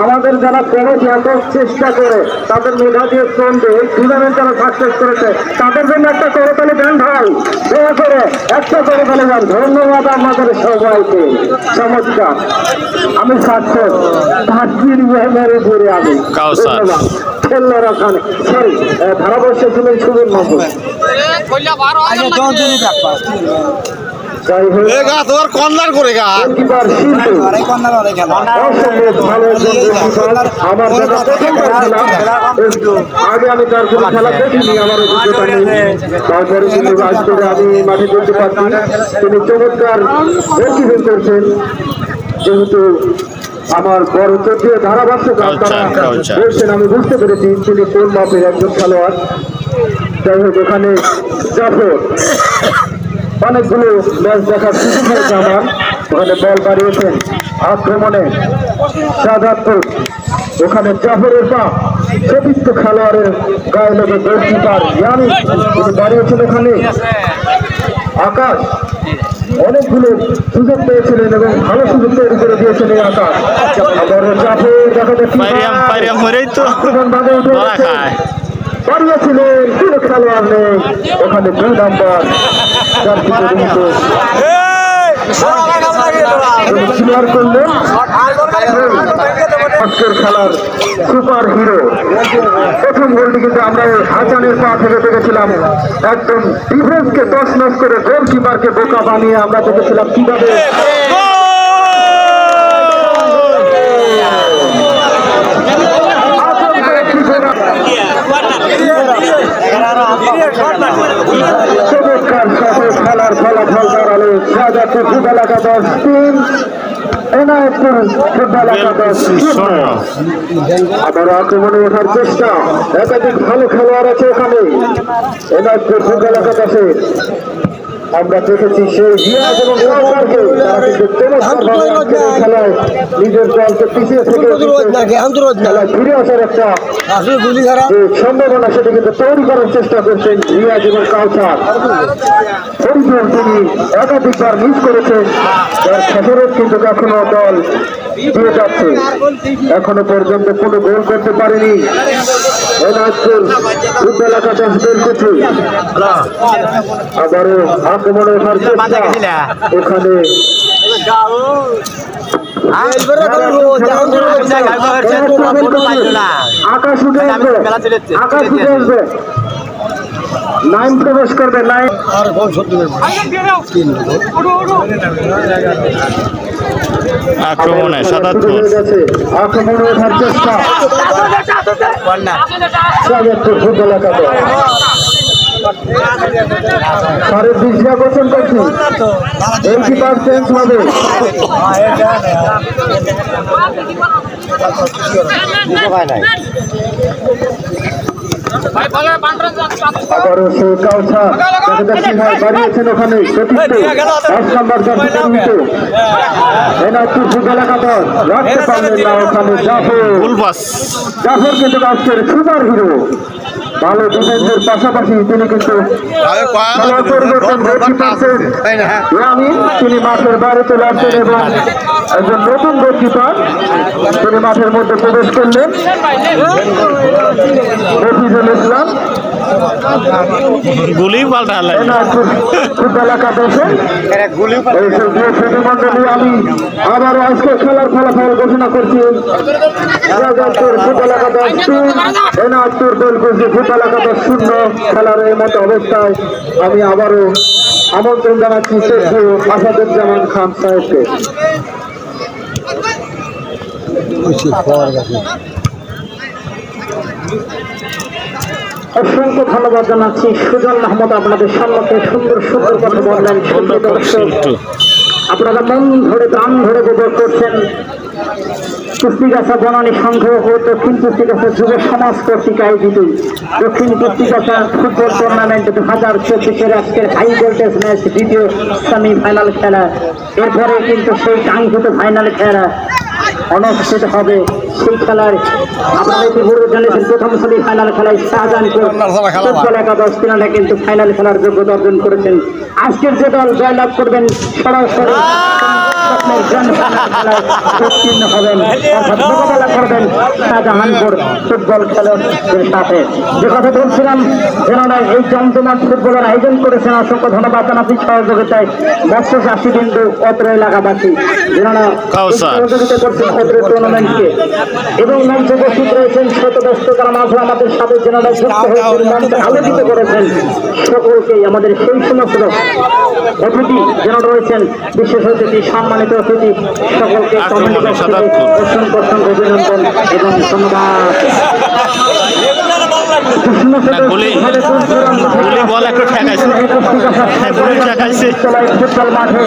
আমাদের যারা কমিটি এত চেষ্টা করে তাদের মেধা দিয়ে চলবে এই টুর্নামেন্ট যারা সাকসেস করেছে তাদের জন্য একটা করতালি ব্যান্ড হয় দয়া করে একটা করতালি ব্যান্ড। ধন্যবাদ আমাদের সবাইকে। চমৎকার। আমি সাকসেস তাজবির মেরে ঘুরে আমি ধন্যবাদ খেললার ওখানে সরি ধারাবর্ষে ছিলেন সুবীর মাহমুদ। আগে আমি তার কোনো খেলা দেখিনি, আমার অভিজ্ঞতা নেই, তারপরে তিনি রাজ করে আমি মাঠে করতে পারছি। তিনি চমৎকার গোলকিপিং করছেন, যেহেতু আমার বড় চোখে ধারাভাষ্য বলছেন আমি বুঝতে পেরেছি তিনি কোন মাপের একজন খেলোয়াড়। যাই হোক এখানে জাফর অনেকগুলো ম্যাচ দেখার সুযোগ হয়েছে আমার। ওখানে বল বাড়িয়েছেন আক্রমণে শাহাদাতপুর, ওখানে জাফরের পা চতুর্থ খেলোয়াড়ের গায়ে লেগে গোলকিপার ইয়ানি তিনি বাড়িয়েছেন। ওখানে আকাশ অনেকগুলো সুযোগ পেয়েছিলেন এবং ভালো সুযোগ তৈরি করে দিয়েছেন এই আকাশ। আবার জাফর দেখা যাচ্ছে বাড়িয়েছিলেন কোনো খেলোয়াড় নেই ওখানে 2 নাম্বার ক্লিয়ার করলেন আজকের খেলার সুপার হিরো। প্রথম গোলটি কিন্তু আমরা হাসানের পা থেকে দেখেছিলাম, একদম ডিফেন্সকে তছনছ করে গোলকিপারকে বোকা বানিয়ে আমরা দেখেছিলাম কিভাবে খেলার ফলাফল দাঁড়ালো শাহজাদপুর ফুটবল একাদশ 3, এনায়েতপুর ফুটবল একাদশ 0। আবার আক্রমণে ওঠার চেষ্টা, একাধিক ভালো খেলোয়াড় আছে ওখানে এনায়েতপুর ফুটবল একাদশে। আমরা দেখেছি সেই রিয়াজ এবং সরকারকে তারা কিন্তু খেলায় নিজের দলকে পিছিয়ে থেকে খেলায় ফিরে আসার একটা সম্ভাবনা সেটা কিন্তু তৈরি করার চেষ্টা করছেন রিয়াজ এবং কাউসার। ফরিদুল তিনি একাধিকবার মিস করেছেন, তার খেসারত কিন্তু এখনো দল দিয়ে যাচ্ছে, এখনো পর্যন্ত কোনো গোল করতে পারেনি এনায়েতপুর ফুটবল একাদশ বের করছে। আবারও আক্রমণে ওঠার চেষ্টা, এখানে আকাশ উঠে আসবে, আকাশ উঠে আসবে, লাইন প্রবেশ করবে, লাইন আক্রমণে শাহাদাতপুর আক্রমণে ওঠার চেষ্টা শাহাদাতপুর ফুটবল একাদশ। সাড়ে 20 গোচন করছি, গোলকিপার চেঞ্জ হবে। আবারও সে কাউসা বাড়িয়েছেন ওখানে 5 নম্বর এনায়েতপুর ফুটবল একাদশ রাখতে পারলেন না ওখানে জাফর কিন্তু আজকের সুপার হিরো। ভালো ডিফেন্সের পাশাপাশি তিনি কিন্তু তিনি মাঠের বাইরে চলে আসছেন এবং একজন নতুন গোলকিপার তিনি মাঠের মধ্যে প্রবেশ করলেন মফিজুল ইসলাম। আমি আবারও আজকে খেলার ফলাফল ঘোষণা করছি, ফুটবল একাদশ 3, এনায়েতপুর বেলকুচি ফুটবল একাদশ 0। খেলার এই মতো অবস্থায় আমি আবারও আমন্ত্রণ জানাচ্ছি আসাদুজ্জামান খান সাহেবকে। অসংখ্য ধন্যবাদ জানাচ্ছি সুজন মাহমুদ, আপনাদের সম্মুখে সুন্দর সুন্দর কথা বললেন। আপনারা মন ধরে প্রাণ ধরে উপভোগ করছেন কুস্তিগাছা বনানী সংঘ ও দক্ষিণ কুস্তিগাছা যুব সমাজ কর্তৃক আয়োজিত দক্ষিণ কুস্তিগাছা ফুটবল টুর্নামেন্ট 2024 আজকের হাই ভোল্টেজ ম্যাচ দ্বিতীয় সেমিফাইনাল খেলা। এরপরে কিন্তু সেই কাঙ্ক্ষিত ফাইনাল খেলা অনুষ্ঠিত হবে। সেই খেলার আপনারা ইতিপূর্বে জানিয়েছেন প্রথম সেমিফাইনাল খেলায় শাহজাহানপুর ফুটবল একাদশ তিনারা কিন্তু ফাইনাল খেলার যোগ্যতা অর্জন করেছেন। আজকের যে দল জয়লাভ করবেন সরাসরি স্বপ্নের গ্র্যান্ড ফাইনাল খেলায় উত্তীর্ণ হবেন, অর্থাৎ মোকাবেলা করবেন শাহজাহানপুর ফুটবল খেলোয়াড়দের সাথে। যে কথা বলছিলাম, যেন এই জমজমাট ফুটবলের আয়োজন করেছেন, অসংখ্য ধন্যবাদ জানাচ্ছি সহযোগিতায় মৎস্য চাষী বিন্দু অত্র এলাকাবাসী, যেনারা সহযোগিতা করছেন অত্র টুর্নামেন্টকে। এবং মঞ্চে উপস্থিত রয়েছেন শত ব্যস্ততার মাঝে আমাদের সাথে যেনারা যুক্ত হয়েছেন, মঞ্চে আলোচিত করেছেন সকলকেই, আমাদের সেই সমস্ত অতিথি যেনারা রয়েছেন, বিশেষ অতিথি, সম্মানিত অতিথি, সকলকে অসংখ্য অসংখ্য অভিনন্দন এবং ধন্যবাদ। ফুটবল মাঠে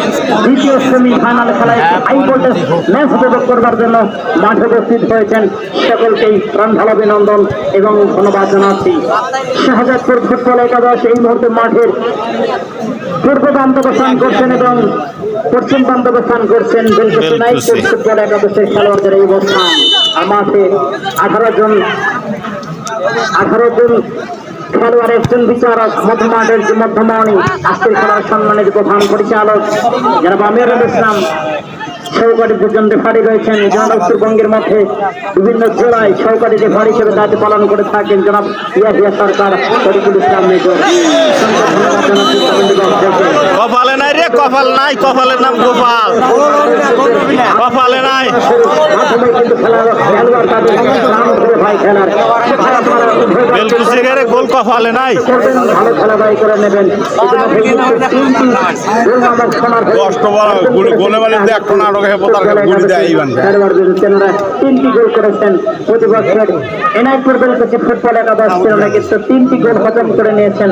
দ্বিতীয় সেমিফাইনাল খেলায় হাই ভোল্টেজ ম্যাচ উপভোগ করবার জন্য মাঠে উপস্থিত হয়েছেন, সকলকেই প্রাণঢাল অভিনন্দন এবং ধন্যবাদ জানাচ্ছি। শাহজাদপুর ফুটবল একাদশ এই মুহূর্তে মাঠের পূর্ব প্রান্ত অবস্থান করছেন এবং পশ্চিম প্রান্ত অবস্থান করছেন ফুটবল একাদশের খেলোয়াড়দের এই অবস্থান। আর মাঠে 18 জন খেলোয়াড়, একজন বিচারক, মধ্যমাঠের যে মধ্যমণি, আজকের খেলার সম্মানিত প্রধান পরিচালক যারা আমিরুল ইসলাম, সহকারী দুজন রেফারি রয়েছেন। জনাব উত্তরবঙ্গের মধ্যে বিভিন্ন জেলায় সহকারী রেফারি হিসেবে দায়িত্ব পালন করে থাকেন জনাব ইয়াহিয়া সরকার, শরীফুল ইসলাম মেজর। কপালে নাই রে, কপাল নাই, কপালের নাম গোপাল, কপালে নাই। কিন্তু খেলোয়াড় তাদের নাম ধরে ভাই খেলার বেলকুচিগারে গোল কপালে নাই, ভালো খেলা ভাই করে নেবেন। তিনটি গোল করেছেন প্রতিপক্ষের এনায়তপুর বেলকুচি ফুটবল একাদশ, কিন্তু 3টি গোল হজম করে নিয়েছেন।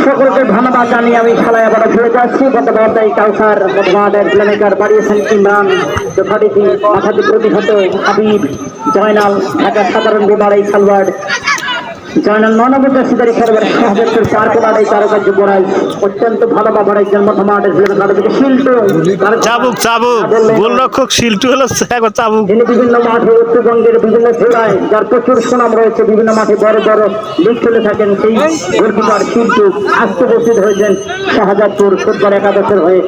সকলকে ধন্যবাদ জানিয়ে আমি খেলায় আবার ফিরে যাচ্ছি। গত বার্তায় কাউসার মধ্যমাঠের প্লেমেকার বাড়িয়েছেন ইমরান, যথারীতি মাথাটি প্রতিহত হাবিব, জয়নাল ঢাকার সাধারণ বিভাগের খেলোয়াড়, জয়নাল 9 নম্বর সিদারি খেলোয়াড়, শাহজাদপুর 4 কোনার এই তারকা যুবরাজ, অত্যন্ত ভালো বাবার একজন মধ্যমাঠের শিল্টু গোলরক্ষক শিল্টু হলো চাবুক। তিনি বিভিন্ন মাঠে উত্তরবঙ্গের বিভিন্ন জেলায় যার প্রচুর সুনাম রয়েছে, বিভিন্ন মাঠে বড় বড় লিগ খেলে থাকেন, সেই গোলকিপার শিল্টু আজকে উপস্থিত হয়েছেন শাহজাদপুর ফুটবল একাদশের হয়ে।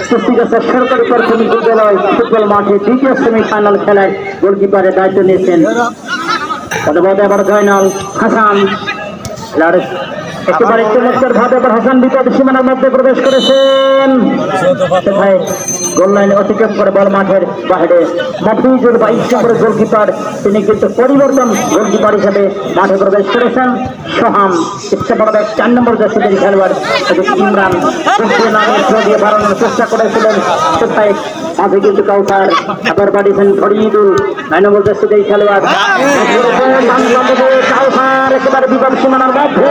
কুষ্টিগাছা সরকারি প্রাথমিক বিদ্যালয় ফুটবল মাঠে দ্বিতীয় সেমিফাইনাল খেলায় গোলকিপারের দায়িত্ব নিয়েছেন। এবার জয়নাল হাসান একেবারে চমৎকার ভাবে এবার হাসান বিপদ সীমানার মধ্যে প্রবেশ করেছেন, গোল লাইনে অতিক্রম করে বল মাঠের বাইরে। মফিজুল 22 নম্বরের গোলকিপার, তিনি কিন্তু পরিবর্তন গোলকিপার হিসেবে মাঠে প্রবেশ করেছেন। সোহাম ইচ্ছে বড় 4 নম্বর জার্সিদের খেলোয়াড় ইমরান দিয়ে বাড়ানোর চেষ্টা করেছিলেন, কোথায় মাঝে কিন্তু কাউসার আবার বাড়িয়েছেন ফরিদুল 9 নম্বর জার্সিদের খেলোয়াড়। কাউসার একেবারে বিপদ সীমানার মধ্যে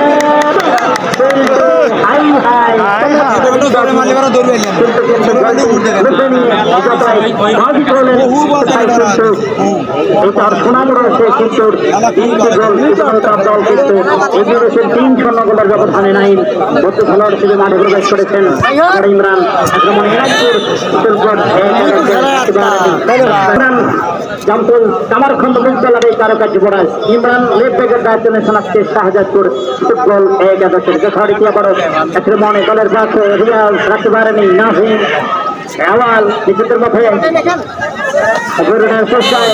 সুনাম রয়েছে, কিন্তু 3-0 গোলের ব্যবধানে নাই বদ্ধ খেলোয়াড় হিসেবে মাঠে প্রবেশ করেছেন ইমরান। জামপুল কামারখন্ড বিদ্যালয়ের এই তারকা যুবরাজ ইমরান লেফট ব্যাকের দায়িত্ব নিয়েছেন আজকে শাহজাদপুর ফুটবল একাদশের। যথারীতি আবারও মনে দলের কাছে রিয়াজ রাখতে পারেনি নাজিম আওয়াল নিজেদের মধ্যে চেষ্টায়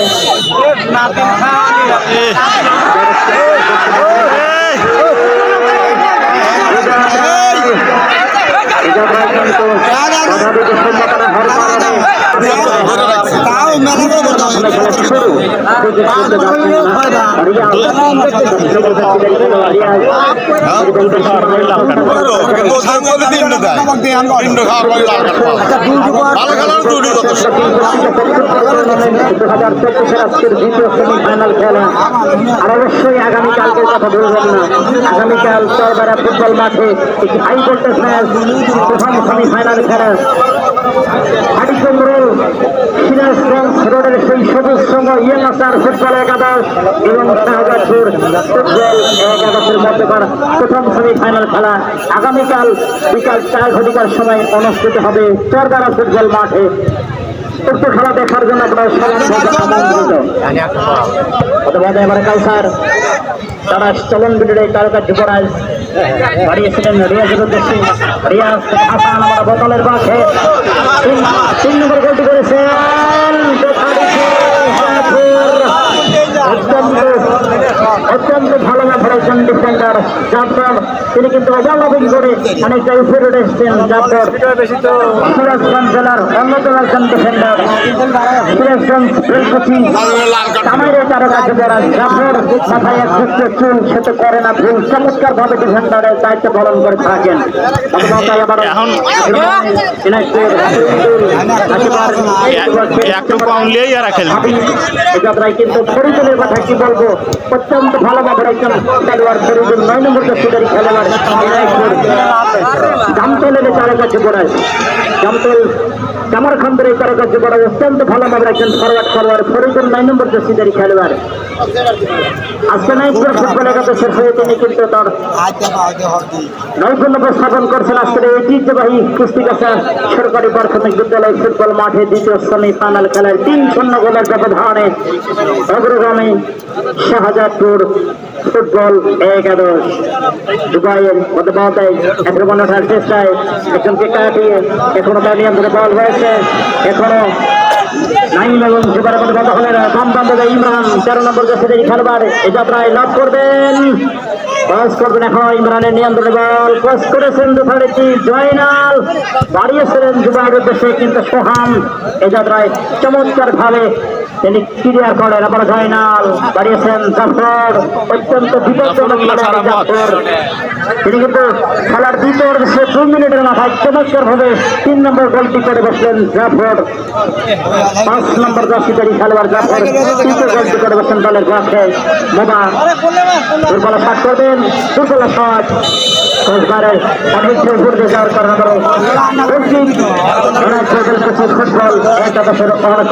ফাইনাল খেলা। আর অবশ্যই আগামীকালকে কথা বলবেন না, আগামীকাল চরবাড়া ফুটবল মাঠে একটি হাই ভোল্টেজ ম্যাচ, প্রথম সেমিফাইনাল খেলা। হাটিচন্দ্রল সিরাজগঞ্জ রোডের সেই সবুজ সঙ্গ ইয়েনাসার ফুটবল একাদশ এবং শাহজাদপুর ফুটবল একাদশের মধ্যকার প্রথম সেমিফাইনাল খেলা আগামীকাল বিকাল 4 ঘটিকার সময় অনুষ্ঠিত হবে চরবাড়া ফুটবল মাঠে। উক্ত খেলা দেখার জন্য আপনারা এবারে কাউসার তারা চলন বিলের তারকা যুবরাজ বাড়িয়েছিলেন রিয়াজের উদ্দেশ্যে। রিয়াজ হাসান আমরা বোতলের পাশে 3 নম্বর গোলটি করেছেন। অত্যন্ত ভালো একজন ডিফেন্ডার জাফর, তিনি কিন্তু ওভারলাপিং করে অনেকটা উপরে এসেছেন। জাফর সিরাজগঞ্জ জেলার অন্যতম একজন ডিফেন্ডার। সিরাজগঞ্জ রেলকুচি কামাইরে কারো কাছে পড়া জাফর মাথায় এক সুস্থ চুল সে তো করে না ভুল, চমৎকার ভাবে ডিফেন্ডারের দায়িত্ব পালন করে থাকেন। একটু কম লিয়েই এরা খেলবে। যাত্রায় কিন্তু ফরিদুলের কথা কি বলবো, অত্যন্ত ভালোভাবে একজন খেলোয়াড় ফরিদুল 9 নম্বর সুদারি খেলোয়াড় জামতল এলে তার কাছে পড়ায়। জামতল কামারখন্দের এই তার কাছে পড়ায় অত্যন্ত ভালোভাবে একজন ফরওয়ার্ড খেলোয়াড় ফরিদুল 9 নম্বর সুদারি খেলোয়াড়। আজকে নাইটপুর ফুটবল একাদশের শেষ হয়ে তিনি কিন্তু তার নৈপুণ্য উপস্থাপন করছেন। আজকের ঐতিহ্যবাহী কুস্তিকাছা সরকারি প্রাথমিক বিদ্যালয় ফুটবল মাঠে দ্বিতীয় সেমিফাইনাল খেলার 3-0 গোলের ব্যবধানে অগ্রগামী শাহজাদপুর ফুটবল একাদশ। দুবাইয়ের মধ্যে আক্রমণ ওঠার চেষ্টায় একজনকে কাটিয়ে এখনো তার নিয়ন্ত্রণে বল রয়েছে। এখনো নাইম এবং জুবারের মধ্যে বন্ধ হলেন বাম বান্ধবে ইমরান 13 নম্বর জাতীয় খেলোয়াড় এই যাত্রায় লাভ করবেন। পাস করবেন এখন ইমরানের নিয়ন্ত্রণে বল পাস করেছেন দুধারেটি জয়নাল, বাড়িয়েছিলেন জুবাইয়ের উদ্দেশ্যে কিন্তু সোহাম এই যাত্রায় চমৎকার ভাবে তিনি ক্লিয়ার করেন। আবার জয়নাল বাড়িয়েছেন জাফর, অত্যন্ত বিপজ্জনক জাফর, তিনি কিন্তু খেলার দ্বিতীয় 2 মিনিটের মাথায় চমৎকার ভাবে 3 নম্বর গোলটি করে বসলেন জাফর। 5 নম্বর জার্সিধারী খেলোয়াড় জাফর তৃতীয় গোলটি করে বসলেন দলের পক্ষে। মোবা দুর্বল শট করবেন, দুর্বল শট কয়েকবারের অনেকটা ঘুরতে যাওয়ার কারণে ফুটবল একাদশের অনেক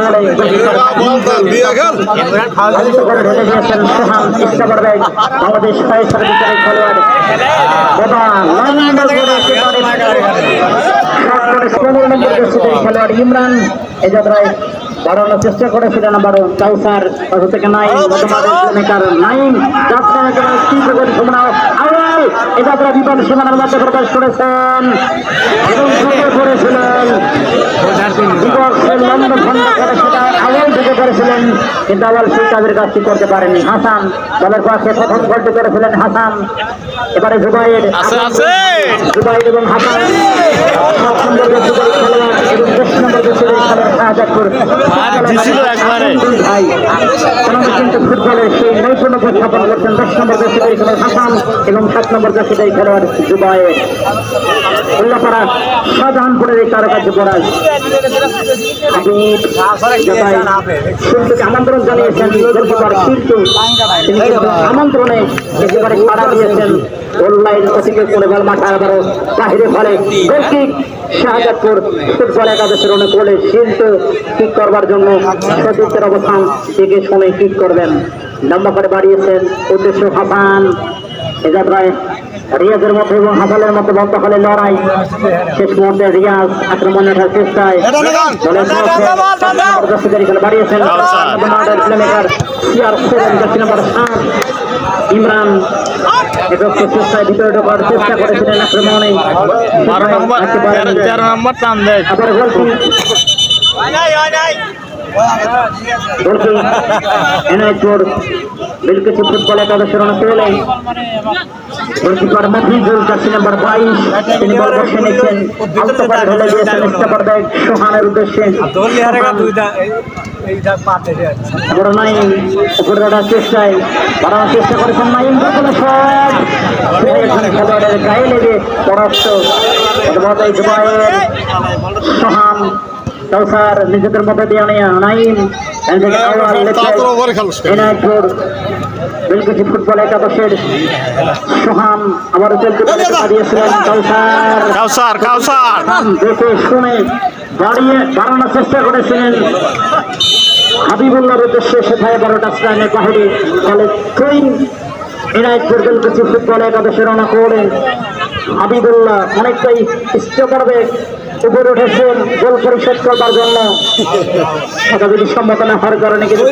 বাংলাদেশ ফায়ার ভিতরে খেলোয়াড় খেলোয়াড় ইমরান এই যাত্রায় বাড়ানোর চেষ্টা করেছিলেন। আবারও কাউসার থেকে নাইম নাইম আওয়াল এই যাত্রা বিপদ সীমানার মধ্যে প্রকাশ করেছেন এবং করেছিলেন আওয়াল থেকে করেছিলেন, কিন্তু আওয়াল সেই কাজের কাজটি করতে পারেনি। হাসান দলের পাশে প্রথম গোলটি করেছিলেন হাসান। এবারে জুবাইর এবং হাসান কিন্তু ফুটবলের সেই নৈপুণ্য উপস্থাপন করছেন 10 নম্বর জাতীয় খেলোয়াড় হাসান এবং 7 নম্বর জাতীয় খেলোয়াড় জুবাইর। উল্লাপাড়া শাহজাহানপুরের এই তারকার্য পড়ায় শিল্পীকে আমন্ত্রণ জানিয়েছেন। তিনি আমন্ত্রণে একেবারে পাড়া দিয়েছেন। অনলাইন অতিকে করে বল মাঠে আবারও বাহিরে ফলে গোলকিক শাহজাদপুর ফুটবল একাদশের অনেক গোলে শিল্প কিক করবার জন্য সতীর্থের অবস্থান থেকে সময় কিক করবেন। লম্বা করে বাড়িয়েছেন উদ্দেশ্য হাসান এ যাত্রায় রিয়াজের মধ্যে এবং হাসানের মধ্যে বন্ধ হলে লড়াই। শেষ মুহূর্তে রিয়াজ আক্রমণ ওঠার চেষ্টায় বাড়িয়েছেন ইমরান চেষ্টায় ভিতরে ঢোকার চেষ্টা করেছিলেন আক্রমণে। আবার এনায়তপুর বিলকিছি ফুটবল একাদশের অনুকূলে গোলকিপার মফিজুল জার্সি নাম্বার 22 তিনি বল বসে নিচ্ছেন। আলতো করে ঢেলে দিয়েছেন স্টাপারব্যাগ সোহানের উদ্দেশ্যে। বড় নাইম উপরে দাঁড়ার চেষ্টায় বাড়ানোর চেষ্টা করেছেন নাইম, কোনো শট খেলোয়াড়ের গায়ে লেগে পরাস্ত। সোহান কাউসার নিজেদের মধ্যে দিয়ে নেয়া নাইম এনায়তপুর বিলকিছি ফুটবল একাদশের সোহাম আবার দিয়েছিলেন কাউসার দেখে শুনে বাড়ানোর চেষ্টা করেছিলেন হাবিবুল্লাহর উদ্দেশ্যে। সেখানে 12 টাচলাইনের বাহিরে ফলে টুইন এনায়তপুর বিলকিছি ফুটবল একাদশের রওনা করে হাবিবুল্লাহ অনেকটাই স্ট্রাইকার ব্যাক উপরে উঠেছেন গোল পরিশোধ করবার জন্য যদি সম্ভাবনা হওয়ার কারণে কিন্তু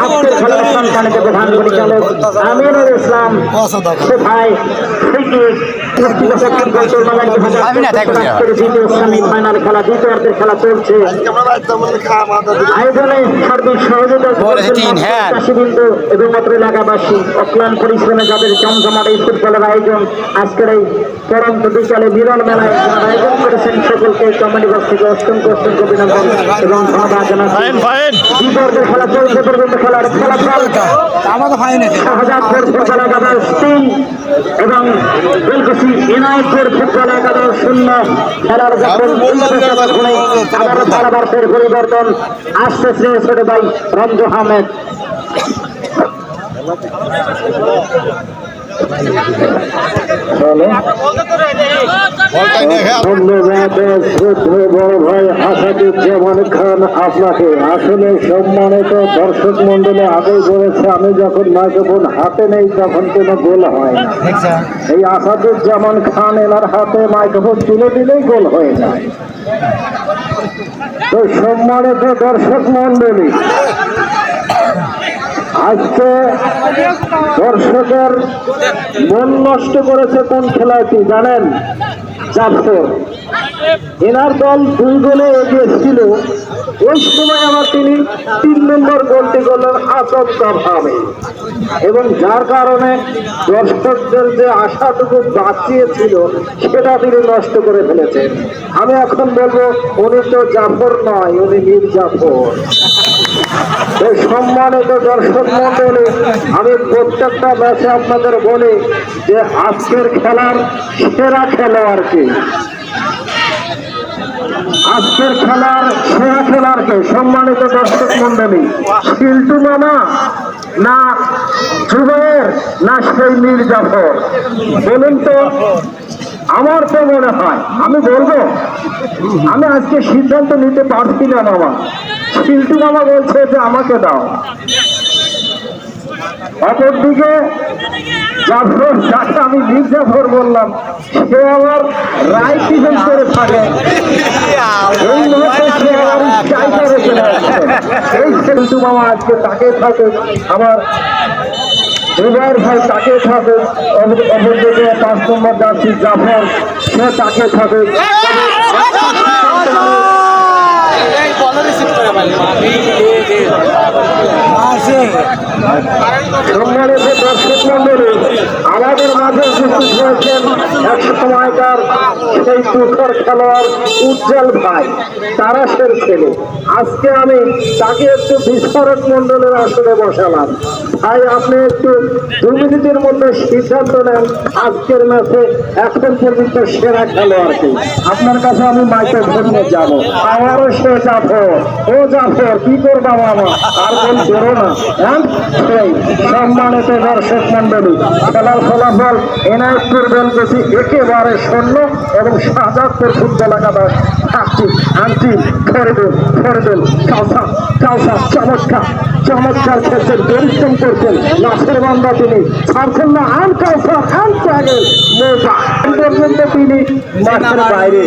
আজকের খেলার সন্তানকে প্রধান পরিচালক আমিনুল ইসলাম ভাই সেমিফাইনাল খেলা দ্বিতীয়ার্ধের খেলা চলছে আয়োজনে সার্বিক সহযোগিতা চাষিবৃন্দু এবং অত্র এলাকাবাসী অক্লান পরিশ্রমে যাদের জমজমাট এই ফুটবলের আয়োজন আজকের এই পরন্ত বিকালে মিলন মেলায় আয়োজন করেছেন সকলকে কমিটি বক্স থেকে অসংখ্য অভিনন্দন এবং ধন্যবাদ জানাচ্ছি দ্বিতীয়ার্ধের খেলা চলছে পর্যন্ত খেলার ফলাফল শাহজাদপুর ফুটবল একাদশ 3 এবং বেলকুচি ইনায়তপুর ফুটবল একাদশ 0 খেলার যখন আবারও ধারাভাষ্যের পরিবর্তন আসতেছে ছোট ভাই রমজু আহমেদ বড় ভাই আসাদুজ্জামান খান আপনাকে আসলে সম্মানিত দর্শক মন্ডলে আগেই বলেছে আমি যখন মাইক্রোফোন হাতে নেই তখন কোনো গোল হয় না এই আসাদুজ্জামান খান এনার হাতে মাইক্রোফোন তুলে দিলেই গোল হয়ে যায় তো সম্মানিত দর্শক মন্ডলী আজকে দর্শকের মন নষ্ট করেছে কোন খেলাটি জানেন? জাফর এনার দল 2 গোলে এগিয়ে ছিল ওই সময় আবার তিনি 3 নম্বর গোলটি করলেন আচমকা ভাবে এবং যার কারণে দর্শকদের যে আশাটুকু বাঁচিয়েছিল সেটা তিনি নষ্ট করে ফেলেছেন। আমি এখন বলবো উনি তো জাফর নয়, উনি মীর জাফর। এই সম্মানিত দর্শক মন্ডলী আমি প্রত্যেকটা ম্যাচে আপনাদের বলি যে আজকের খেলার সেরা খেলোয়াড়কে আজকের খেলার সেরা খেলোয়াড়কে সম্মানিত দর্শক মন্ডলী শিল্টু মামা না জুবায়ের না সেই মীর জাফর বলুন তো? আমার তো মনে হয় আমি বলবো আমি আজকে সিদ্ধান্ত নিতে পারছি না মামা। শিল্টু মামা বলছে যে আমাকে দাও, অপরদিকে জাফর যাকে আমি মীর জাফর বললাম সে আবার রায় কিজন করে থাকে এই মুহূর্তে সে আবার চাইটারে চলে আসছে। এই শিল্টু মামা আজকে তাকে থাকে আমার জুবায়ের ভাই তাকে থাকে, অপরদিকে 5 নম্বর যাচ্ছি জাফর সে তাকে থাকে। সম্মানিত দর্শক মন্ডলী আমাদের মাঝে উপস্থিত হয়েছেন এক সময়কার সেই তুখর খেলোয়াড় উজ্জ্বল ভাই, তারাশের ছেলে। আজকে আমি তাকে একটু বিস্ফোরক মন্ডলের আসলে বসালাম। ভাই আপনি একটু 2 মিনিটের মধ্যে সিদ্ধান্ত নেন আজকের ম্যাচে এখন পর্যন্ত সেরা খেলোয়াড়কে। আপনার কাছে আমি মাইক্রোফোন নিয়ে যাবো। আমারও সে জাফর, ও জাফর কি করবা মামা আর কোন করো না। সেই সম্মানিত দর্শক মন্ডলী খেলার ফলাফল এনায়তপুর বেলকুচি একেবারে 0 এবং শাহজাদপুর ফুটবল একাদশ 7 আনটি ফরিদুল চমৎকার খেলছেন, পরিশ্রম করছেন, লাশের বান্ধা তিনি ছাড়ছেন না। আন কাউসার আন ত্যাগের মৌকা পর্যন্ত তিনি মাঠের বাইরে।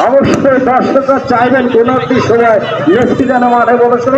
অবশ্যই দর্শকরা চাইবেন কোন একটি সময় মেসি যেন মাঠে বলেছেন।